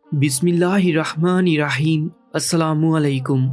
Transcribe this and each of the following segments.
بسم اللہ الرحمن الرحیم۔ السلام علیکم۔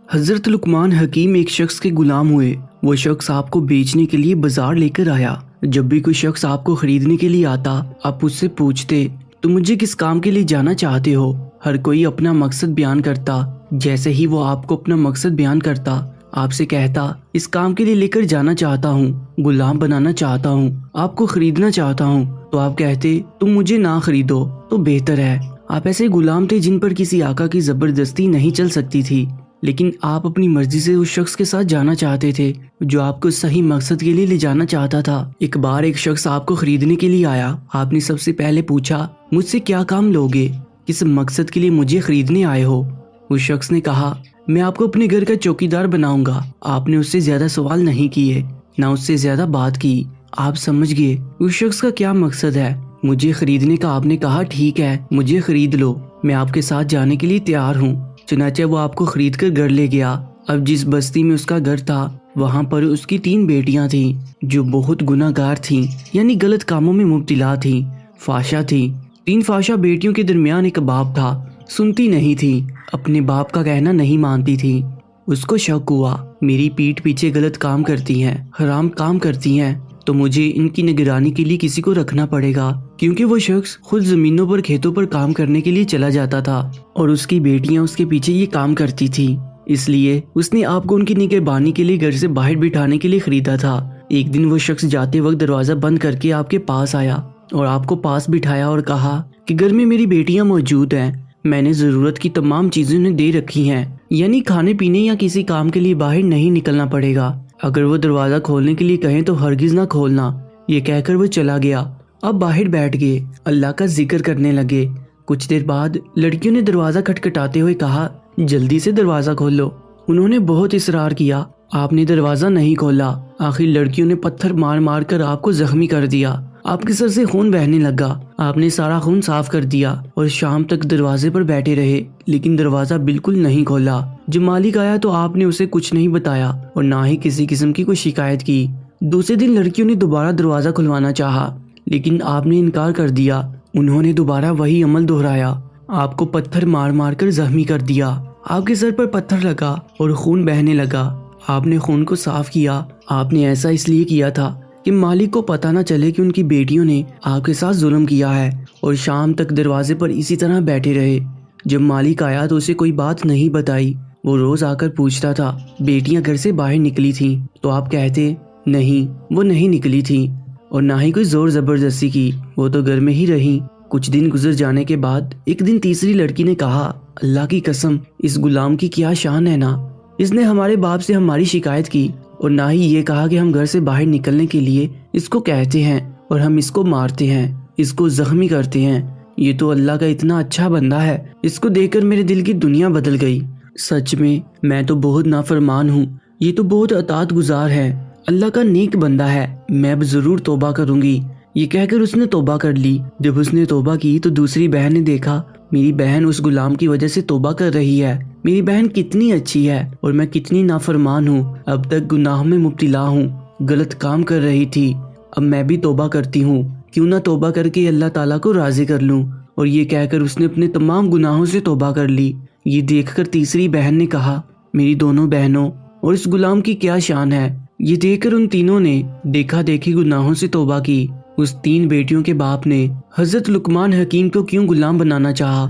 حضرت لقمان حکیم ایک شخص کے غلام ہوئے۔ وہ شخص آپ کو بیچنے کے لیے بازار لے کر آیا۔ جب بھی کوئی شخص آپ کو خریدنے کے لیے آتا، آپ اس سے پوچھتے تو مجھے کس کام کے لیے جانا چاہتے ہو؟ ہر کوئی اپنا مقصد بیان کرتا۔ جیسے ہی وہ آپ کو اپنا مقصد بیان کرتا، آپ سے کہتا اس کام کے لیے لے کر جانا چاہتا ہوں، غلام بنانا چاہتا ہوں، آپ کو خریدنا چاہتا ہوں، تو آپ کہتے تم مجھے نہ خریدو تو بہتر ہے۔ آپ ایسے غلام تھے جن پر کسی آقا کی زبردستی نہیں چل سکتی تھی، لیکن آپ اپنی مرضی سے اس شخص کے ساتھ جانا چاہتے تھے جو آپ کو صحیح مقصد کے لیے لے جانا چاہتا تھا۔ ایک بار ایک شخص آپ کو خریدنے کے لیے آیا۔ آپ نے سب سے پہلے پوچھا مجھ سے کیا کام لوگے، کس مقصد کے لیے مجھے خریدنے آئے ہو؟ اس شخص نے کہا میں آپ کو اپنے گھر کا چوکیدار بناؤں گا۔ آپ نے اس سے زیادہ سوال نہیں کیے، نہ اس سے زیادہ بات کی۔ آپ سمجھ گئے اس شخص کا کیا مقصد ہے۔ مجھے خریدنے کا آپ نے کہا ٹھیک ہے مجھے خرید لو، میں آپ کے ساتھ جانے کے لیے تیار ہوں۔ چنانچہ وہ آپ کو خرید کر گھر لے گیا۔ اب جس بستی میں اس کا گھر تھا، وہاں پر اس کی 3 بیٹیاں تھیں جو بہت گناہ گار تھیں، یعنی غلط کاموں میں مبتلا تھیں، فحشہ تھیں۔ 3 فحشہ بیٹیوں کے درمیان ایک باپ تھا، سنتی نہیں تھی، اپنے باپ کا کہنا نہیں مانتی تھی۔ اس کو شک ہوا میری پیٹھ پیچھے غلط کام کرتی ہیں، حرام کام کرتی ہیں، تو مجھے ان کی نگرانی کے لیے کسی کو رکھنا پڑے گا، کیونکہ وہ شخص خود زمینوں پر کھیتوں پر کام کرنے کے لیے چلا جاتا تھا اور اس کی بیٹیاں اس کے پیچھے یہ کام کرتی تھی۔ اس لیے اس نے آپ کو ان کی نگہبانی کے لیے گھر سے باہر بٹھانے کے لیے خریدا تھا۔ ایک دن وہ شخص جاتے وقت دروازہ بند کر کے آپ کے پاس آیا اور آپ کو پاس بٹھایا اور کہا کہ گھر میں میری بیٹیاں موجود ہیں، میں نے ضرورت کی تمام چیزیں انہیں دے رکھی ہیں، یعنی کھانے پینے یا کسی کام کے لیے باہر نہیں نکلنا پڑے گا۔ اگر وہ دروازہ کھولنے کے لیے کہیں تو ہرگز نہ کھولنا۔ یہ کہہ کر وہ چلا گیا۔ اب باہر بیٹھ گئے، اللہ کا ذکر کرنے لگے۔ کچھ دیر بعد لڑکیوں نے دروازہ کھٹکھٹاتے ہوئے کہا جلدی سے دروازہ کھولو۔ انہوں نے بہت اصرار کیا، آپ نے دروازہ نہیں کھولا۔ آخر لڑکیوں نے پتھر مار مار کر آپ کو زخمی کر دیا۔ آپ کے سر سے خون بہنے لگا۔ آپ نے سارا خون صاف کر دیا اور شام تک دروازے پر بیٹھے رہے، لیکن دروازہ بالکل نہیں کھولا۔ جب مالک آیا تو آپ نے اسے کچھ نہیں بتایا اور نہ ہی کسی قسم کی کوئی شکایت کی۔ دوسرے دن لڑکیوں نے دوبارہ دروازہ کھلوانا چاہا، لیکن آپ نے انکار کر دیا۔ انہوں نے دوبارہ وہی عمل دہرایا، آپ کو پتھر مار مار کر زخمی کر دیا۔ آپ کے سر پر پتھر لگا اور خون بہنے لگا۔ آپ نے خون کو صاف کیا۔ آپ نے ایسا اس لیے کیا تھا کہ مالک کو پتہ نہ چلے کہ ان کی بیٹیوں نے آپ کے ساتھ ظلم کیا ہے، اور شام تک دروازے پر اسی طرح بیٹھے رہے۔ جب مالک آیا تو اسے کوئی بات نہیں بتائی۔ وہ روز آ کر پوچھتا تھا بیٹیاں گھر سے باہر نکلی تھیں، تو آپ کہتے نہیں وہ نہیں نکلی تھیں، اور نہ ہی کوئی زور زبردستی کی، وہ تو گھر میں ہی رہیں۔ کچھ دن گزر جانے کے بعد ایک دن تیسری لڑکی نے کہا اللہ کی قسم اس غلام کی کیا شان ہے نا، اس نے ہمارے باپ سے ہماری شکایت کی اور نہ ہی یہ کہا کہ ہم گھر سے باہر نکلنے کے لیے اس کو کہتے ہیں اور ہم اس کو مارتے ہیں، اس کو زخمی کرتے ہیں۔ یہ تو اللہ کا اتنا اچھا بندہ ہے، اس کو دیکھ کر میرے دل کی دنیا بدل گئی۔ سچ میں تو بہت نافرمان ہوں، یہ تو بہت اطاعت گزار ہے، اللہ کا نیک بندہ ہے، میں اب ضرور توبہ کروں گی۔ یہ کہہ کر اس نے توبہ کر لی۔ جب اس نے توبہ کی تو دوسری بہن نے دیکھا میری بہن اس غلام کی وجہ سے توبہ کر رہی ہے، میری بہن کتنی اچھی ہے اور میں کتنی نافرمان ہوں، اب تک گناہوں میں مبتلا ہوں، غلط کام کر رہی تھی، اب میں بھی توبہ کرتی ہوں، کیوں نہ توبہ کر کے اللہ تعالیٰ کو راضی کر لوں۔ اور یہ کہہ کر اس نے اپنے تمام گناہوں سے توبہ کر لی۔ یہ دیکھ کر تیسری بہن نے کہا میری دونوں بہنوں اور اس غلام کی کیا شان ہے۔ یہ دیکھ کر ان تینوں نے دیکھا دیکھی گناہوں سے توبہ کی۔ اس 3 بیٹیوں کے باپ نے حضرت لقمان حکیم کو کیوں غلام بنانا چاہا،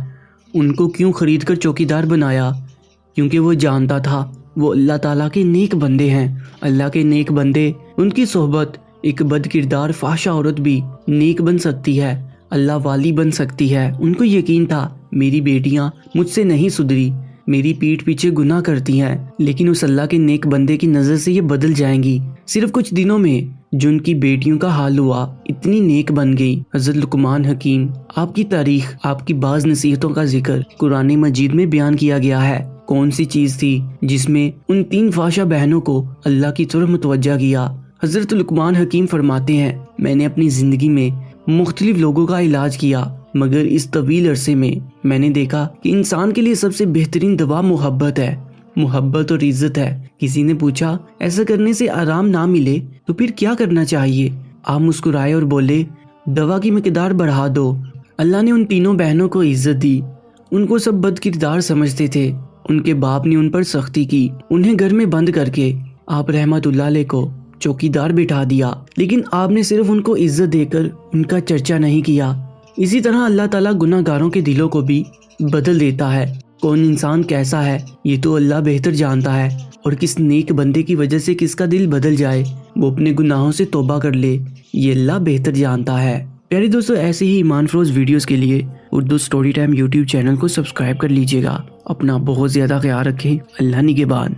ان کو کیوں خرید کر چوکیدار بنایا؟ کیونکہ وہ جانتا تھا وہ اللہ تعالیٰ کے نیک بندے ہیں۔ اللہ کے نیک بندے، ان کی صحبت ایک بد کردار فحشہ عورت بھی نیک بن سکتی ہے، اللہ والی بن سکتی ہے۔ ان کو یقین تھا میری بیٹیاں مجھ سے نہیں سدھری، میری پیٹھ پیچھے گناہ کرتی ہیں، لیکن اس اللہ کے نیک بندے کی نظر سے یہ بدل جائیں گی۔ صرف کچھ دنوں میں جو ان کی بیٹیوں کا حال ہوا، اتنی نیک بن گئی۔ حضرت لقمان حکیم، آپ کی تاریخ، آپ کی بعض نصیحتوں کا ذکر قرآن مجید میں بیان کیا گیا ہے۔ کون سی چیز تھی جس میں ان 3 فحشہ بہنوں کو اللہ کی طرف متوجہ کیا؟ حضرت لقمان حکیم فرماتے ہیں میں نے اپنی زندگی میں مختلف لوگوں کا علاج کیا، مگر اس طویل عرصے میں میں نے دیکھا کہ انسان کے لیے سب سے بہترین دوا محبت ہے، محبت اور عزت ہے۔ کسی نے پوچھا ایسا کرنے سے آرام نہ ملے تو پھر کیا کرنا چاہیے؟ آپ مسکرائے اور بولے دوا کی مقدار بڑھا دو۔ اللہ نے ان تینوں بہنوں کو عزت دی، ان کو سب بد کردار سمجھتے تھے۔ ان کے باپ نے ان پر سختی کی، انہیں گھر میں بند کر کے آپ رحمت اللہ علیہ کو چوکیدار بٹھا دیا، لیکن آپ نے صرف ان کو عزت دے کر ان کا چرچا نہیں کیا۔ اسی طرح اللہ تعالیٰ گناہ گاروں کے دلوں کو بھی بدل دیتا ہے۔ کون انسان کیسا ہے یہ تو اللہ بہتر جانتا ہے، اور کس نیک بندے کی وجہ سے کس کا دل بدل جائے، وہ اپنے گناہوں سے توبہ کر لے، یہ اللہ بہتر جانتا ہے۔ پیارے دوستو، ایسے ہی ایمان فروز ویڈیوز کے لیے Urdu story time YouTube channel کو سبسکرائب کر لیجیے گا۔ اپنا بہت زیادہ خیال رکھیں۔ اللہ نگہبان۔